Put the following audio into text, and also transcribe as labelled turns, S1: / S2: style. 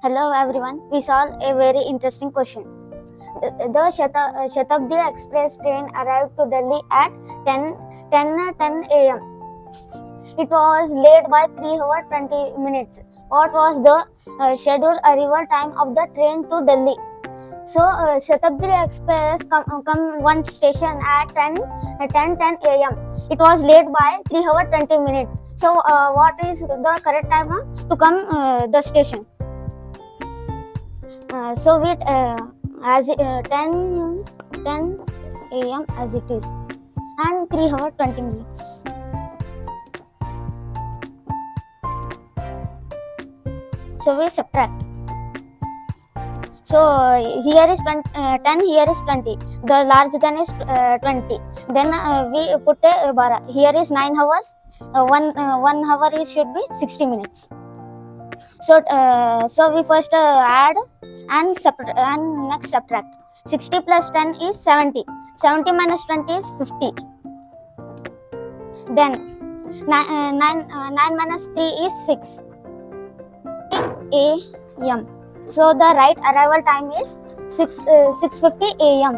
S1: Hello everyone. We solved a very interesting question. The Shatabdi Express train arrived to Delhi at 10 a.m. It was late by 3 hours 20 minutes. What was the scheduled arrival time of the train to Delhi? So Shatabdi Express come one station at 10 a.m. It was late by 3 hours 20 minutes. So what is the correct time to come the station? So we as 10 a.m. as it is, and 3 hours 20 minutes. So we subtract. So here is 10, here is 20. The larger than is 20. Then we put a bar. Here is 9 hours. One hour is should be 60 minutes. So we first add and next subtract. 60 plus 10 is 70. 70 minus 20 is 50. Then 9 minus 3 is 6 a.m. So the right arrival time is 6:50 a.m.